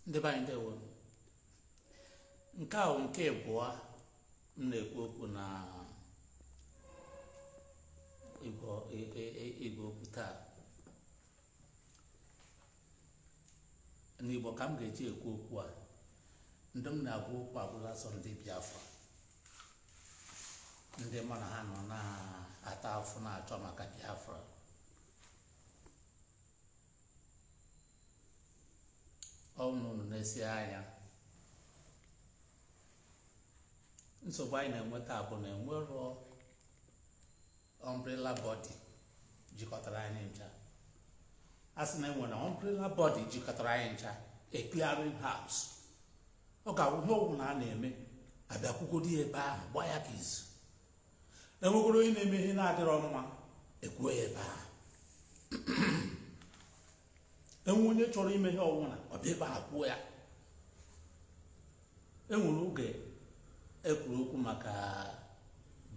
ndị be anyị ndewo. Nke a nke abụọ m na-ekwu okwu na Igbo okwu taa. N'Igbo ka m ga-eji ekwu okwu a. Ndị m na-agwa okwu abụla sọ ndị Biafra, ndị mana ha nọ na-ata afụ na-achọ maka Biafra. Ọnụnụ na-esi anya nsogbu anyị na-enweta bụ na enwero umbrella body jikọtara anyị ncha. A sị na enwere umbrella body jikọtara anyị ncha, a clearing house. Ọ ga-awụ ihe ọgwụ na a na-eme abịakwugodo ya ebe ahụ gba ya ka izu. Enwegoro onye na-eme ihe na-adịrọ mma ekwuo ya ebe ahụ. Enwe onye chọrọ ime ihe ọwụna ọbịa ebe ahụ kwuo ya. Enwere oge ekwuru okwu maka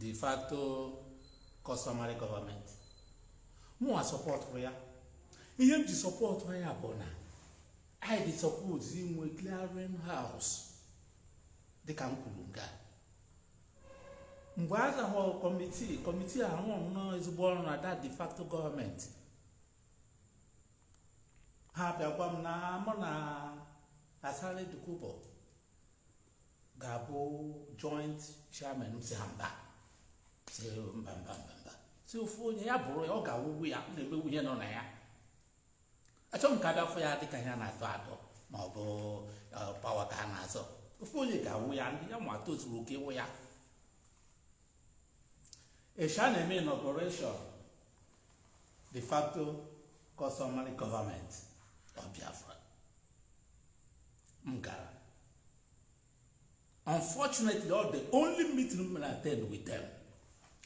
de facto customary government. Mụwa sọpọtụrụ ya. Ihe m ji sọpọtụ ya bụ na anyị dị sọpọtụ inwe clearing house dịka m kwuru nga. Mgbe a zahụ kọmitii ahụ nnọọ ezigbo ọrụ na that de facto gọọmenti, ha bịakwa m na mụ na Asare Dukubo ga-abụ joint chairman. Si ha mba, si mba, si ofu onye ya bụrụ ya, ọ ga-awụwu ya na-emewu ihe nọ na ya. Achọghị m ka abịa fụ ya dịka ihe na-atọ atọ ma ọ bụ pawa ka ha na-azọ. Ofu onye ga-awụ ya, ndị ya ma tozuru oke ịwụ ya. Esha na-eme inauguration de facto customary government of Biafra. M gara. Unfortunately, all the only meeting I attend with them.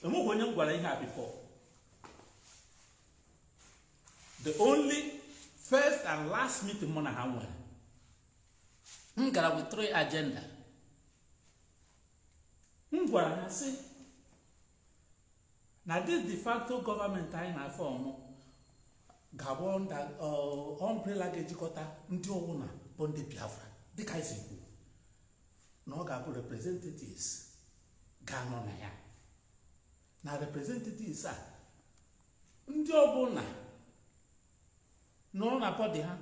When you were here before, the only first and last meeting I had, I'm gonna with 3 agenda. I'm gonna say, now this de facto government I na form Gabon that umbrella gejikota ndị ọwụna bụ ndị Biafra dịka isi kwu na ọ ga-abụ representatives ga-anọ na ya. Na representatives a ndị ọbụla nọrọ na bọdị ha,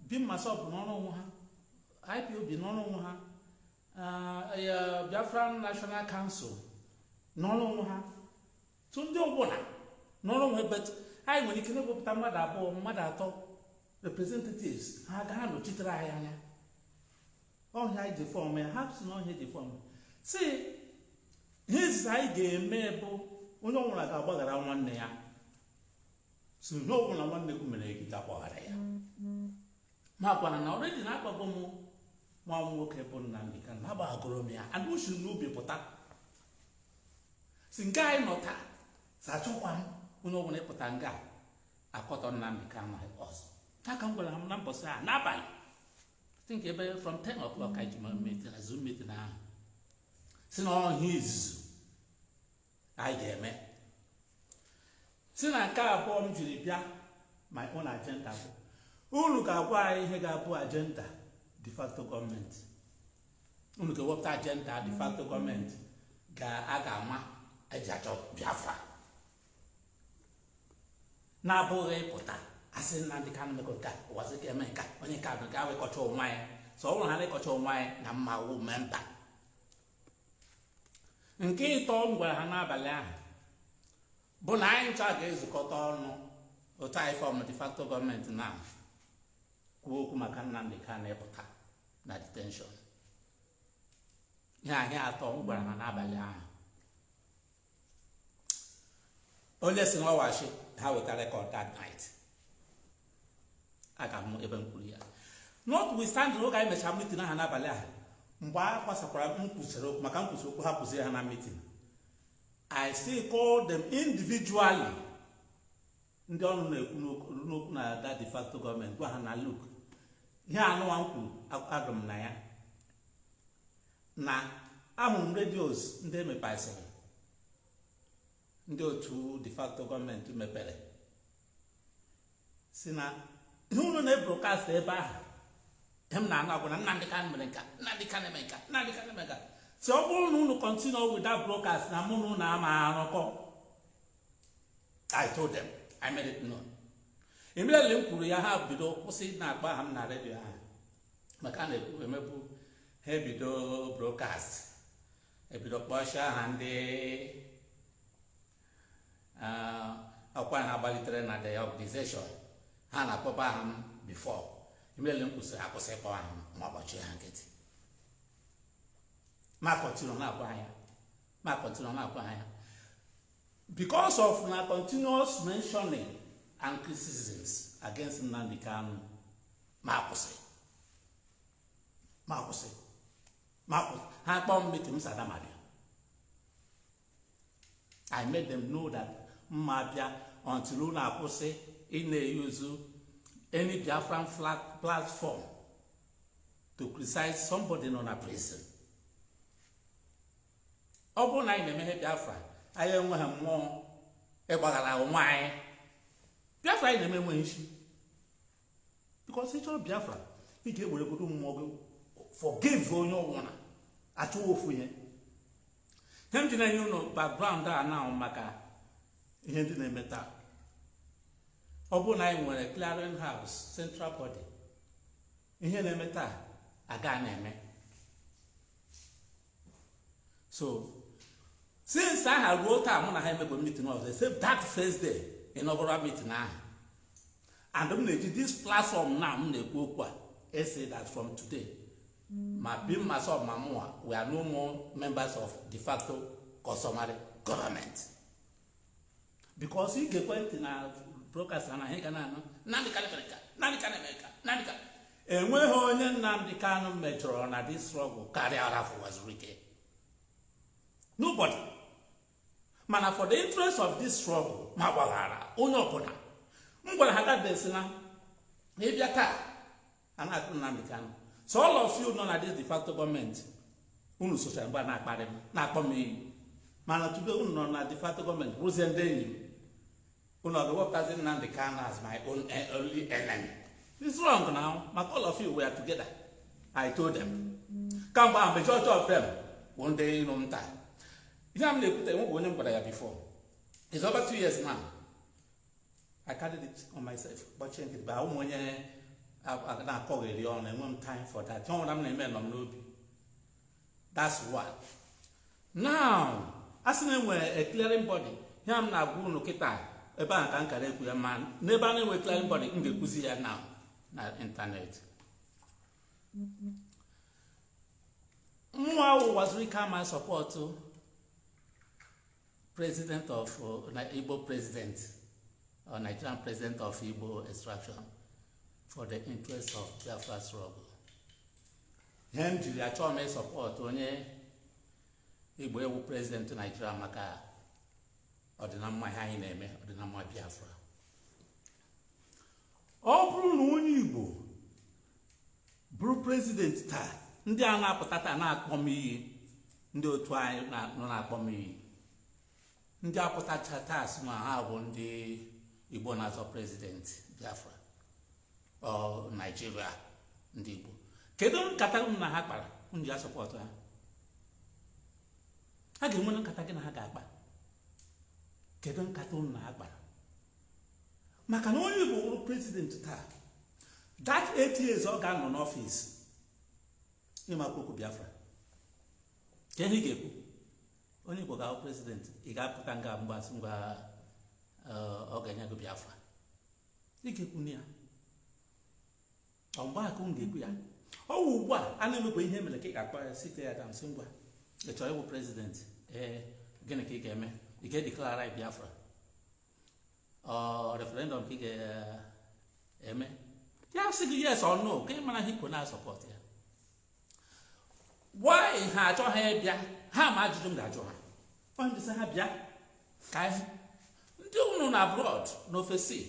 Bimasop n'ọrụ onwe ha, IPOB n'ọrụ onwe ha, Biafra National Council n'ọrụ onwe ha, tụ ndị ọbụla n'ọrụ onwe ha. Anyị nwere ike na-ewepụta mmadụ abụọ mmadụ atọ representatives ha ga-anọchitere anyị anya. Ọhịa anyị ji fọm ya, ha si na ọhịa ji fọm. Si ihe izizi anyị ga-eme bụ onye ọbụla ga-agbaghara nwanne ya. Si onye ọbụla nwanne gị mere gị ga-agbaghara ya. Ma gwana na ọrịdị na-akpago m nwa m nwoke bụ Nnamdi Kanu, na-agbagoro m ya, and uchu n'ubi pụta. Si nke anyị nọ taa sachọkwa m onye ọbụla ịpụta nga akọtọ Nnamdi Kanu ọzọ. Aka m gwara ha na mbọsị a n'abalị, I think ebe from 10 o'clock I na Zoom meeting ahụ, si na ọhịa izuzu anyị ga-eme. Si na nke abụọ m jiri bịa my own agenda bụ unu ga-agwa anyị ihe ga-abụ agenda de facto gọọmenti. Unu ga-ewepụta agenda de facto gọọmenti a ga-ama eji achọ Biafra. Na-abụghị pụta asị Nnamdi Kanu mekọ nke Uwazuruike eme nke onye nke abụ ga-awekọcha onwe ya. So ọ bụrụ ha na-ekọcha onwe ya na mma wu memba. Nke ịtọ m gwara ha n'abalị ahụ bụ na anyị ncha ga-ezukọta ọnụ otu anyị fọm de facto gọọmenti na kwuo okwu maka Nnamdi Kanu ịpụta na detention. Ihe ahịa atọ m gwara ha n'abalị ahụ. Onye si n'ọwachi ha weta record that night. Aga m ebe m kwuru ya. Notwithstanding oge anyị mechara meeting ha n'abalị ahụ, mgbe a gbasakwara m kwụsịrị okwu maka nkwụsị okwu ha kwụsịrị ha na meeting, I still call them individually. Ndị ọnụ na-ekwu n'okwu na that de facto gọọmenti gwa ha na look, ihe anụwa m kwuru adụ m na ya, na ahụrụ m radios ndị emepasịrị ndị otu de facto gọọmenti mepere, si na ihe unu na-ebrokast ebe ahụ Him na na gona Nnamdi Kanu menka. Nnamdi Kanu menka. Nnamdi Kanu menka. So all no continue with that broadcast na munu na ma anoko. I told them. I made it known. Immediately kwuru ya ha bido kwụsị na agba ha na radio ha. Maka na emebu he bido broadcast. E bido kpọsha ha ndị akwa na agbalitere na the organization. Ha na akpọba ha before. Immediately kwụsị akwụsị kpọ ha ma ọbọchị ha nkịtị. Ma continue na agwa ya. Because of my continuous mentioning and criticisms against Nnamdi Kanu, Marcus. I made them know that Mabia until Una Pose in use any Biafran flag platform to criticize somebody in a prison. Obo na ime Biafra. I am more a why Biafra in the memory because it's all Biafra. He gave a good more forgive on your one at all for you. Him to know background there now, Maka. He didn't matter. Obo I were a clearing house, central body. In here, matter a guy name. So, since I had wrote out when I had a meeting of the same that first day in overall meeting now, and this platform now, I say that from today, my being myself, my mom, we are no more members of de facto customary government. Because he get went in a broadcast and I hang on, Nnamdi Kanu, and when Nnamdi Kanu major on this struggle carry out of Uwazuruike. Nobody. Man, for the interest of this struggle, Mawara, Onopona, Mungwana had this now. Maybe a car, and I couldn't understand. So all of you know that this de facto government, Unu social but not bad, not for me. Man, to be unknown de facto government, who's ending you? The work as Nnamdi Kanu as my only enemy. It's wrong now, but all of you were together. I told them. Come back, majority of them, one day in on time. You know, I'm before. It's over 2 years now. I carried it on myself, but change it. But I won't call it on and one time for that. That's what. Now, as a clearing body, I'm not going to get a bank and carry a man. Never know a clearing body in the pussy now, not internet. Uwazuruike my support to President of Igbo President or Nigerian President of Igbo extraction for the interest of Biafra struggle. Him to the actual support onye Igbo President to Nigeria maka ordinama ha na-eme ordinama Biafra. Ọ bụrụ na onye Igbo bụrụ president taa ndị a na-apụtata na-akpọ m iyi ndị otu anyị nọ na-akpọ m iyi ndị apụtacha taa sị na ha bụ ndị Igbo na-azọ president Biafra ọ Nigeria ndị Igbo kedu nkata na ha kpara ndị ya sọpọtụ ha a ga-enwe nkata gị na ha ga-akpa kedu nkata na ha kpara maka na onye Igbo bụrụ president taa that 8 years ọ ga-anọ n'ọfịs ịma okwu Biafra ka ihe ga-ekwu onye Igbo ga-abụ president ị ga-apụta nga mgbasị ngwa ọ ga-enye gị Biafra ị ga-ekwu ya ọ mgbe akụ m ga-ekwu ya ọ wụ ugbu a na-emekwa ihe mere ka ị ga-akpa ya site ya damsị ngwa ị chọrọ ịbụ president gịnị ka ị ga-eme ị ga-edeklara Biafra referendum ka ị ga-eme ya sị gị yes or no ka ị mara ihe ikwo na-asọpọt ya why ha achọghị ịbịa ha ma ajụjụ m ga-ajụ ha ọ ndị sị ha bịa ka ndị unu na abroad n'ofesi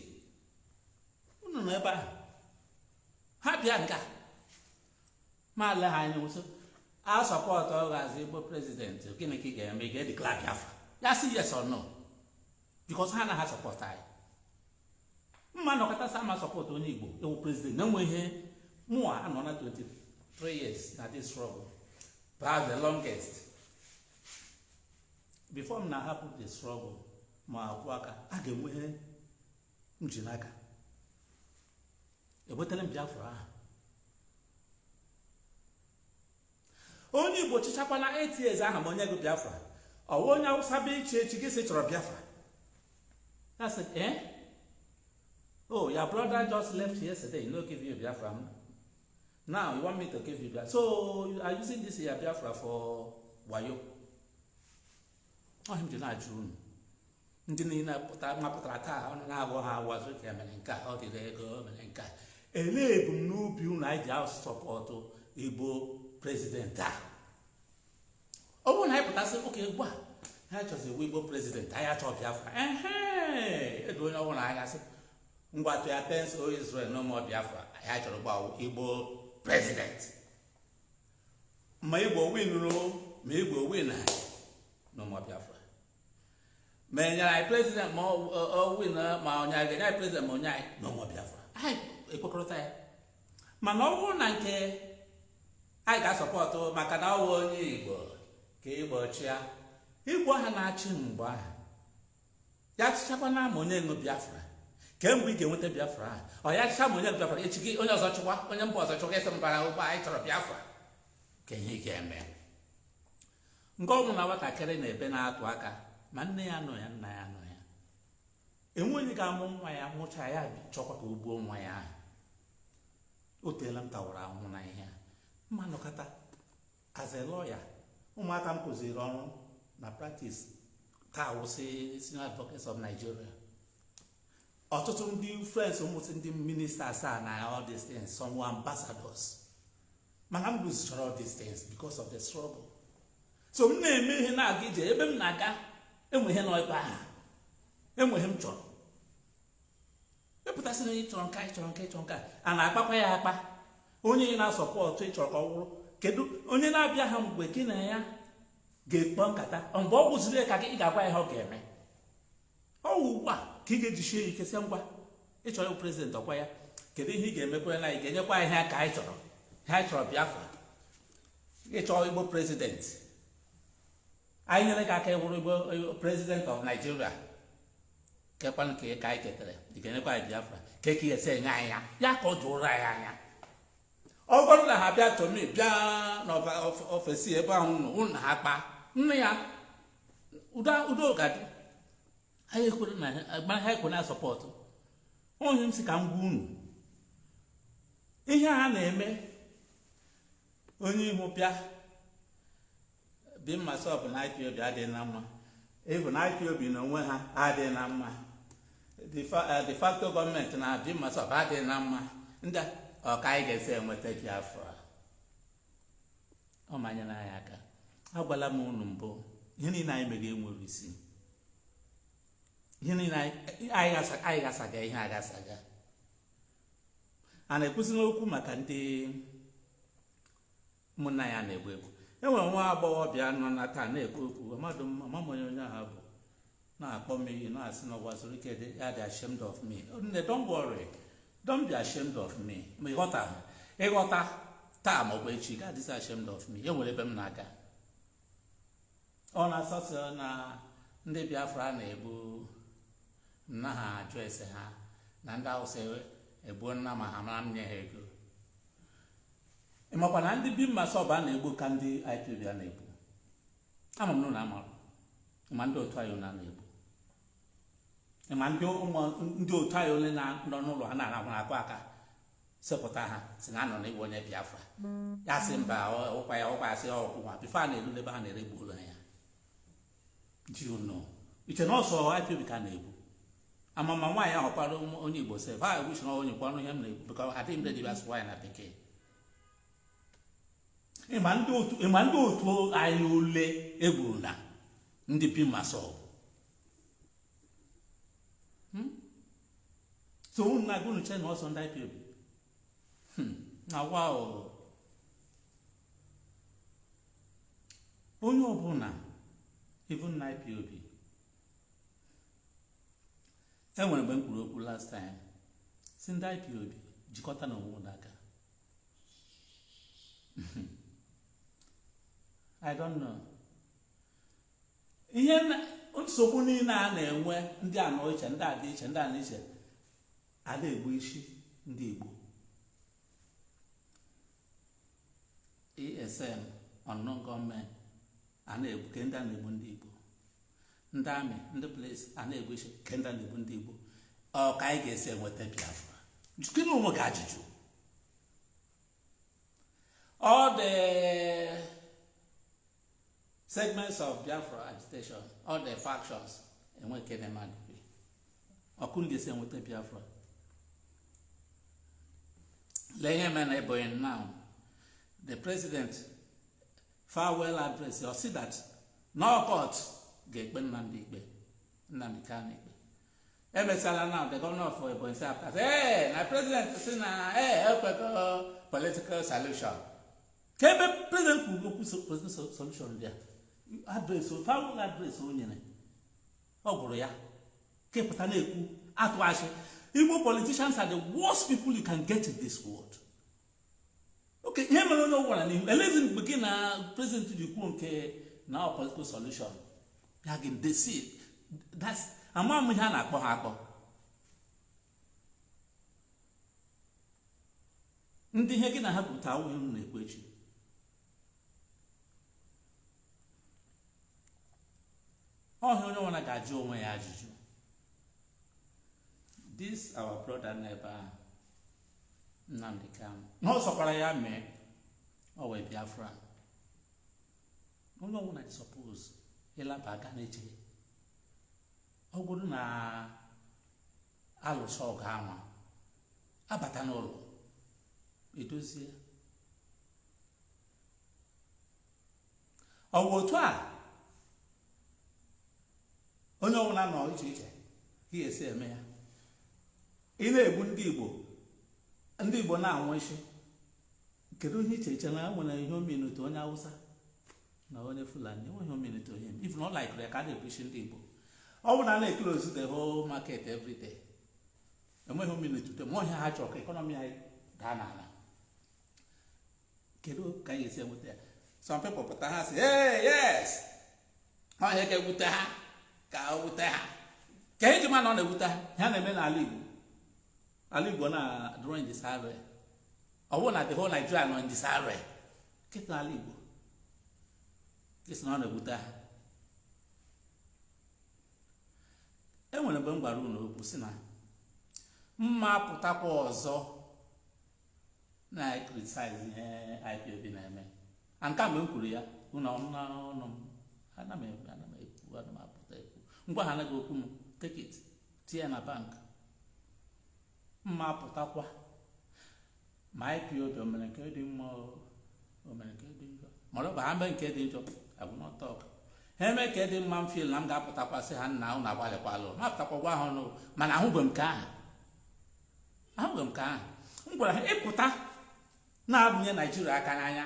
unu nọ ebe ahụ ha bịa nga ma ale ha anya nso a sọpọtụ ọghazi Igbo president gịnị ka ị ga-eme ị ga-edeklara Biafra ya sị yes or no because ha na ha sọpọtụ anyị mma nọkọta sa ama sọpọtụ onye Igbo ewu president na-enwe ihe More, another 23 years at this struggle. Perhaps the longest. Before I happen the struggle, my work, I get away. Mjinaka. A better Biafra. Only but Chapana 8 years I have money to Biafra. Or one out Sabi Chigis or Biafra. I said, eh? Oh, your brother just left yesterday. No give you Biafra. Now you want me to give you Biafra. So you are using this here Biafra for Wayo. Oh, him did not June. Ndị niile mapụtara taa ọ na-agwọ ha Uwazuruike mere nke ọ dịrị ego mere nke ele ebumnobi unu anyị ji asọpọtụ Igbo President a ọ bụrụ na anyị pụtasị oke ugbu a ha chọzi Igbo President anyị achọ Biafra edo onye ọbụla anyị asị ngwa to attend o Israel no more Biafra anyị chọrọ gba Igbo President ma Igbo win ma Igbo win no more Biafra. Men I president more winner, my own president Monyai, no more Biafra. I hypocrite. Manovo Nanke, I got support to Macanawo Igbo, Kibo Chia, Igbo Hanachimba. That's Chapana Monen Biafra. Can we get with the Biafra? Or yet someone Biafra, it's on your such one, when you bought to get some by Biafra. Can he get me? Go on our carrying a penal to Aka. Manne ya no ya nna ya no ya enwenye ga amụ nwa ya mụcha ya chọkọta ugbo nwa ya o teela m tawara ahụ na ihe mmanụ kata as a lawyer ụmụaka m kụziri ọrụ na practice taa wụsị senior advocates of Nigeria ọtụtụ ndị friends ụmụsị ndị ministers na all these things some were ambassadors mana m lụzichara all these things because of the struggle so m na-eme ihe na-aga ije ebe m na-aga enweghị nọ ebe ahụ enweghị m chọrọ epụtasị na ịchọrọ nka a na-akpakwa ya akpa onye na-asọpọtụ ịchọrọ ka ọ wụrụ kedu onye na-abịa ha mgbe gị na ya ga-ekpọ nkata mgbe ọ gwụziri ya ka ị ga-agwa ya ọ ga-eme ọ ugbu a ka ị ga-ejisie ya ike sị ngwa ịchọrọ prezident ọkwa ya kedu ihe ị ga-emekwa na ị ga-enyekwa ihe ka anyị chọrọ ha chọrọ Biafra ịchọrọ Igbo President I never got a president of Nigeria. Kepan K. Kaiketre, the Kenapa Biafra, Keki saying, ya called to Raya. Oh, what have that to me? Jan of a sea bound, hapa, Nia Udogat. I couldn't, my head could not support. On him, Sikangun. In your name, only Mopia. Being myself an IPOB, I didn't know. Even IPOB, no one I didn't know. The facto government, and I being myself, I didn't know. And that, or I get saying what take Biafra. Oh, my Yanayaka. How well I'm on Bo. Yini I begin will receive. Yini I got saga. And a personal Kumakante Munayane will. Enwe nwa agbọghọ bịa nọ na taa na-ekwu okwu mmadụ amamonye onye ahụ bụ na-akpọ m iyi na-asị na Uwazuruike dị ashamed of me. Don't worry, don't be ashamed of me. Ma ịghọta taa ma ọ bụ echi ga adịsị ashamed of me. Ya nwere ebe m na-aga ọ na-asọsọ na ndị Biafra na-egbu nna ha ajụ ese ha na ndị Hausa egbuo nna ma ha mara m nye ha ego ịmakwa na ndị bi mma sọba na-egbu ka ndị IPOB na-egbu ama m na amarụ ma ndị otu anyị na-egbu ma ndị otu anyị ole nọ n'ụlọ ha na-arahụ akwa aka sepụta ha si na anọ n'igwe onye Biafra ya sị mba ụkwa ya sị ọkwụwa bifo a na-eru ebe ha na-eregbu ụlọ ya do you know iche na ọsọ IPOB ka na-egbu amama nwaanyị ahụ kpara onye Igbo sef ha egbuchi na onye kwanụ ihe m na-egbu bịka adịghị m ready asụ nwaanyị na bekee ịma ndị otu anyị ole egburu na ndị bi masọ so unu na gụnụ che na ọsọ ndị IPOB na wow onye ọbụla even na IPOB enwere mgbe m kwuru okwu last time si ndị IPOB jikọta na onwe n'aka I don't know. Ihe nsogbu niile a na-enwe ndị anọ iche, ndị adị iche, ndị anọ iche, a na-egbu isi ndị Igbo. ESN, unknown gunmen, a na-egbu ke ndị a na-egbu ndị Igbo. Ndị amị, ndị police, a na-egbu isi ke ndị a na-egbu ndị Igbo. Ọ ka anyị ga-esi enweta Biafra. Jikini onwe gị ajụjụ. All the segments of Biafra agitation, all the factions, and when can them be? Or couldn't they say with the Biafra? Now, the president farewell address, you'll see that no court get Nnamdi Kanu. MSL now, the governor of Ebonyi said, hey, my president is in a political solution. Can the president will put solution there? Address, farewell address, Ogoria. Kepataneku, Atwashi. Igbo politicians are the worst people you can get in this world. Okay, here I don't know what I mean. Let's begin a president to the now political solution. Again, they see that's a man we have a ndị ihe gị na ha pụta awụ unu na-ekwu echi. Ọhịa onye ọbụla ga-ajụ onwe ya ajụjụ. This our brother neighbor Nnamdi Kanu. No sokwara ya mee ọ wee Biafra. Onye ọbụla suppose ịlaba aga n'eche. Ọ bụrụ na alụsọ ọgụ ahụ abata n'ụlọ edozie. Ọ bụ otu a onye ọbụla nọ iche iche ihe esi eme ya. Ị na-egbu ndị Igbo na-anwụ isi. Kedu onye iche na nwere ihe omenute onye Hausa na onye Fulani enweghị omenute onye if not like ka a na-egbu isi ndị Igbo. Ọ bụ na na-close the whole market every day. Enweghị omenute ma ọhịa ha chọrọ ka economy anyị daa n'ala. Kedu ka anyị esi enweta ya? Some people pụta ha sị hey yes ọhịa ka ewute ha ka ewute ha ka eji ma na ọ na-ewute ha na-eme n'ala Igbo. Ala Igbo na during this array. Ọ bụ na the whole Nigeria nọ in this array. Kịta ala Igbo kịsị na ọ na-ewute ha. Enwere mgbe m gwara unu okwu sị na mma pụtakwa ọzọ na criticize ihe IPOB na-eme. Nke mgbe m kwuru ya unu ọnụ m ana m apụta ekwu ngwa ha anaghị okwu m take it tie na bank. Mma pụtakwa ma IPOB omere nke dị mma omere nke dị njọ ma ọ bụ ha mee nke dị njọ I will not talk. Ha eme nke dị mma m feel na m ga-apụtakwa sị ha nna unu agbalịkwalụ ma pụtakwa gwa ha ọnụ mana ahụgbe m ka ahụ m gwara ha ịpụta na-abụnye Naijiria aka n'anya.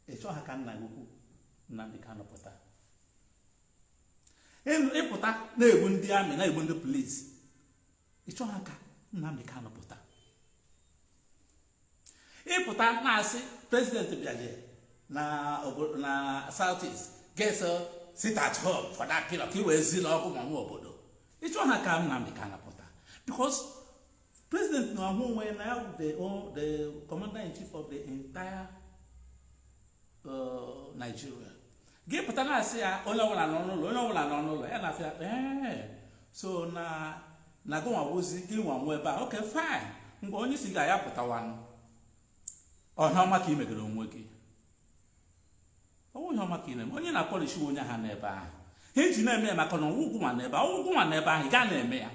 Ịchọ ha ka nna gị ukwu Nnamdi Kanu pụta ịpụta na-egbu ndị amị na-egbu ndị polisi. Ịchọ ha ka Nnamdi Kanu pụta ịpụta na-asị president bịaje na Southeast get sit at home for that period ka iwee zi n'ọkụ ma nwa obodo. Ịchọ ha ka Nnamdi Kanu pụta because president na ahụ nwe na the commander-in-chief of the entire Nigeria. Gị pụta na-asị ya onye ọbụla nọ n'ụlọ ya na-afịa so na gị nwawozi gị nwa ebe a okay fine mgbe onye isi ga ya pụtawanụ ọhịa ọma ka ị megere onwe gị. Ọnwụ ihe ọma ka ị na-eme onye na-akpọlishi onye ha n'ebe ahụ ha eji na-eme ya maka na ọwụgwụ nwa n'ebe ahụ ị gaa na-eme ya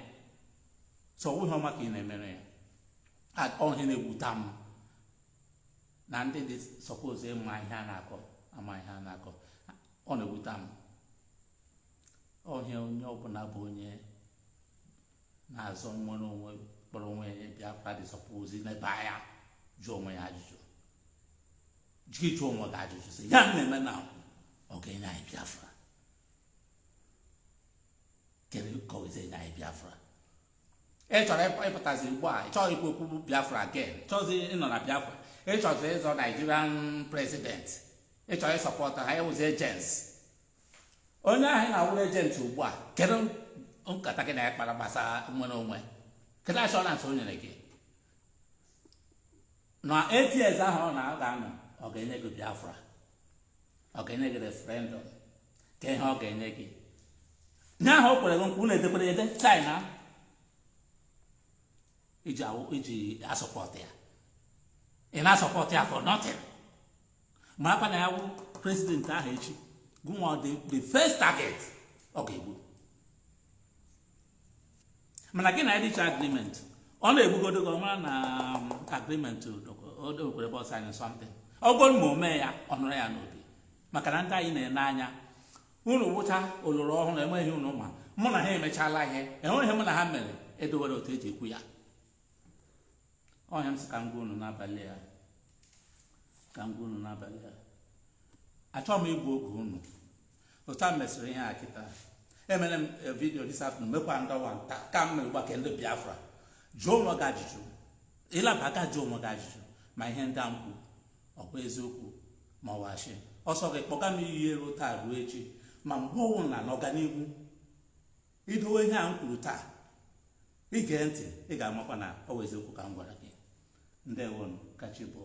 so ọwụ ihe ọma ka ị na-emere ya. Ọhịa na-egwuta m na ndị dị suppose ịma ihe a na-akọ ama ihe a na-akọ ọ na-egwuta m. Ọhịa onye ọbụla bụ onye na-azọ nwere onwe kpọrọ onwe ya Biafra dị suppose n'ebe anya jụọ onwe ya ajụjụ jụọ onwe gị ajụjụ sị ya na-eme na ọ ga-enye anyị Biafra. Kedu ka ọ ga-enye anyị Biafra? ị chọrọ ịpụtazi ugbu a ị chọrọ ikwu okwu Biafra again chọzi ịnọ na Biafra ị chọrọ ịzọ Nigerian president ị chọrọ ịsọpọta ha ịwụzi agents onye ahụ na-awụrụ agent ugbu a kedu nkata gị na ya kpara gbasara nwere onwe kedu assurance o nyere gị na 8 years ahụ ọ na-anọ ọ ga-enye gị Biafra ọ ga-enye gị referendum ka ihe ọ ga-enye gị nye ahụ o kwere gị nkwa unu edekwere ede China iji asọpọtụ ya ị na-asọpọtụ ya for nothing ma akwa na ya wụ president ahụ echi gụnwa the first target ọ ga-egbu mana gị na edicha agreement ọ na-egbugodo gị ọmara na agreement o kwere bọs anyị something ọ bụrụ ma o mee ya ọ nụrụ ya n'obi maka na ndị anyị na-ene anya unu wụcha oloro ọhụrụ enweghị unu ma mụ na ha emechala ihe enweghị mụ na ha mere edowere otu eji ekwu ya ọnya m sị ka m gwa unu n'abalị ya achọghị m igbu oge unu otu a mesịrị ihe a kịta emere m vidio this afternoon mekwa ndọwa nta ka m mere gbake ndị Biafra jụọ onwe gị ajụjụ ịlaba aka jụọ onwe gị ajụjụ ma ihe ndị a m kwu ọkwa eziokwu ma ọ washi ọsọ gị kpọga m iyi ero taa ruo echi ma mgbe ọnwụ na n'ọganihu idowe ihe a m kwuru taa ige ntị ị ga-amakwa na ọ bụ eziokwu ka m gwara gị. Ndewonu, kachi bụ